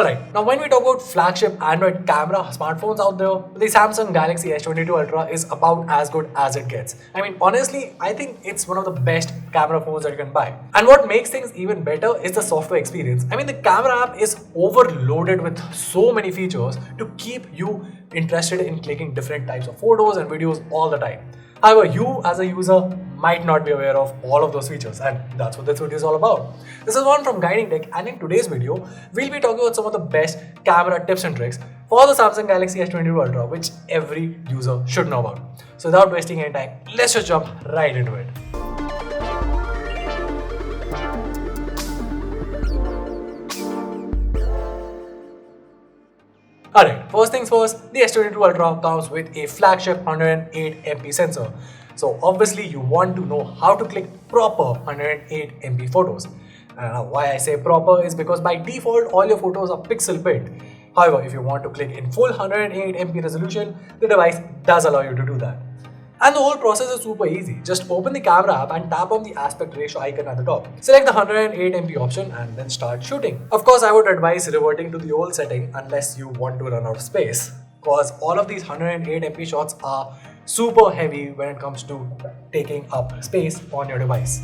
Alright, now when we talk about flagship Android camera smartphones out there, the Samsung Galaxy S22 Ultra is about as good as it gets. I mean, honestly, I think it's one of the best camera phones that you can buy. And what makes things even better is the software experience. I mean, the camera app is overloaded with so many features to keep you interested in clicking different types of photos and videos all the time. However, you as a user might not be aware of all of those features, and that's what this video is all about. This is one from Guiding Tech, and in today's video, we'll be talking about some of the best camera tips and tricks for the Samsung Galaxy S22 Ultra, which every user should know about. So without wasting any time, let's just jump right into it. Alright, first things first, the S22 Ultra comes with a flagship 108MP sensor. So obviously you want to know how to click proper 108MP photos. Why I say proper is because by default all your photos are pixel bit. However, if you want to click in full 108MP resolution, the device does allow you to do that. And the whole process is super easy. Just open the camera app and tap on the aspect ratio icon at the top. Select the 108MP option and then start shooting. Of course, I would advise reverting to the old setting unless you want to run out of space, because all of these 108MP shots are super heavy when it comes to taking up space on your device.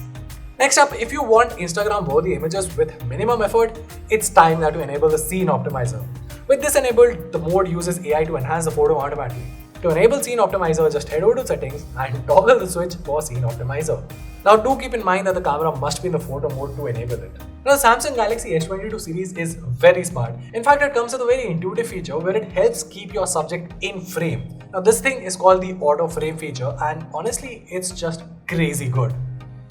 Next up, if you want Instagram worthy images with minimum effort, it's time that you enable the scene optimizer. With this enabled, the mode uses AI to enhance the photo automatically. To enable Scene Optimizer, just head over to Settings and toggle the switch for Scene Optimizer. Now do keep in mind that the camera must be in the photo mode to enable it. Now the Samsung Galaxy S22 series is very smart. In fact, it comes with a very intuitive feature where it helps keep your subject in frame. Now this thing is called the auto frame feature, and honestly, it's just crazy good.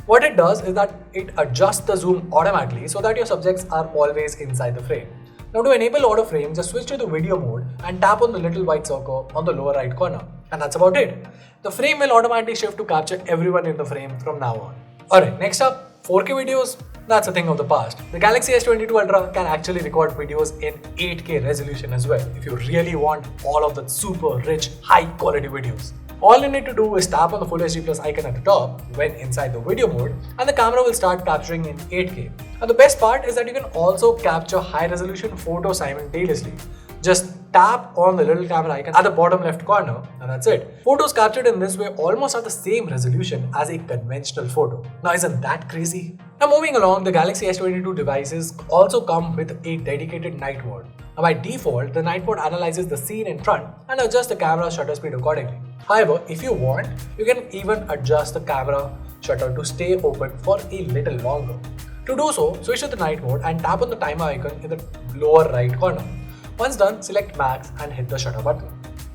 What it does is that it adjusts the zoom automatically so that your subjects are always inside the frame. Now to enable auto frame, just switch to the video mode and tap on the little white circle on the lower right corner. And that's about it. The frame will automatically shift to capture everyone in the frame from now on. Alright, next up, 4K videos. That's a thing of the past. The Galaxy S22 Ultra can actually record videos in 8K resolution as well if you really want all of the super rich, high quality videos. All you need to do is tap on the Full HD Plus icon at the top when inside the video mode, and the camera will start capturing in 8K. And the best part is that you can also capture high resolution photos simultaneously. Just tap on the little camera icon at the bottom left corner and that's it. Photos captured in this way almost have the same resolution as a conventional photo. Now isn't that crazy? Now moving along, the Galaxy S22 devices also come with a dedicated night mode. Now by default, the night mode analyzes the scene in front and adjusts the camera shutter speed accordingly. However, if you want, you can even adjust the camera shutter to stay open for a little longer. To do so, switch to the night mode and tap on the timer icon in the lower right corner. Once done, select max and hit the shutter button.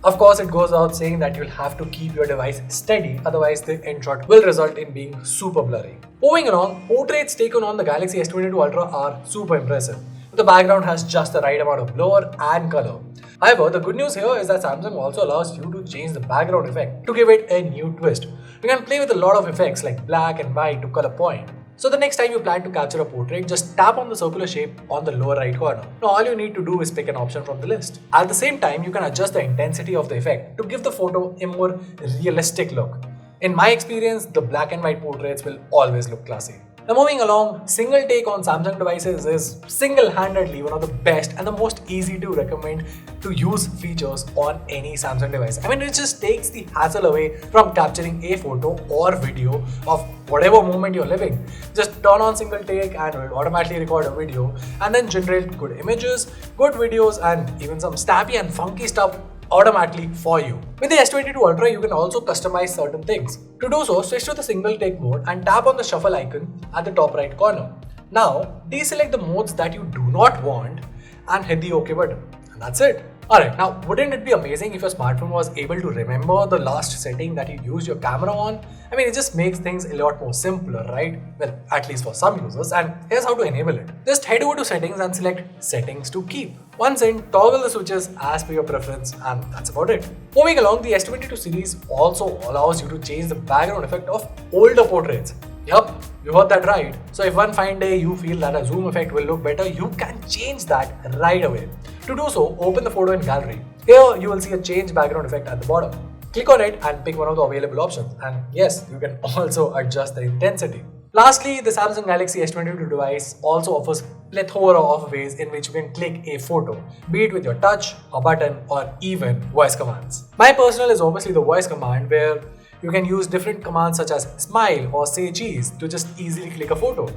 Of course, it goes without saying that you'll have to keep your device steady, otherwise the end shot will result in being super blurry. Moving along, portraits taken on the Galaxy S22 Ultra are super impressive. The background has just the right amount of blur and color. However, the good news here is that Samsung also allows you to change the background effect to give it a new twist. You can play with a lot of effects like black and white to color point. So the next time you plan to capture a portrait, just tap on the circular shape on the lower right corner. Now all you need to do is pick an option from the list. At the same time, you can adjust the intensity of the effect to give the photo a more realistic look. In my experience, the black and white portraits will always look classy. Now moving along, single take on Samsung devices is single-handedly one of the best and the most easy to recommend to use features on any Samsung device. I mean, it just takes the hassle away from capturing a photo or video of whatever moment you're living. Just turn on single take and it will automatically record a video and then generate good images, good videos, and even some snappy and funky stuff automatically for you. With the S22 Ultra, you can also customize certain things. To do so, switch to the single take mode and tap on the shuffle icon at the top right corner. Now, deselect the modes that you do not want and hit the OK button. And that's it. Alright, now wouldn't it be amazing if your smartphone was able to remember the last setting that you used your camera on? I mean, it just makes things a lot more simpler, right? Well, at least for some users, and here's how to enable it. Just head over to settings and select settings to keep. Once in, toggle the switches as per your preference, and that's about it. Moving along, the S22 series also allows you to change the background effect of older portraits. Yup, you heard that right. So if one fine day you feel that a zoom effect will look better, you can change that right away. To do so, open the photo in gallery. Here you will see a change background effect at the bottom. Click on it and pick one of the available options. And yes, you can also adjust the intensity. Lastly, the Samsung Galaxy S22 device also offers plethora of ways in which you can click a photo, be it with your touch, a button, or even voice commands. My personal is obviously the voice command, where you can use different commands such as smile or say cheese to just easily click a photo.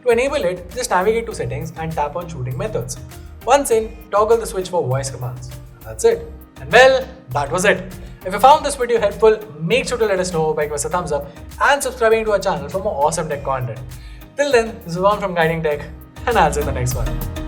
To enable it, just navigate to settings and tap on shooting methods. Once in, toggle the switch for voice commands. That's it. And well, that was it. If you found this video helpful, make sure to let us know by giving us a thumbs up and subscribing to our channel for more awesome tech content. Till then, this is Ron from Guiding Tech, and I'll see you in the next one.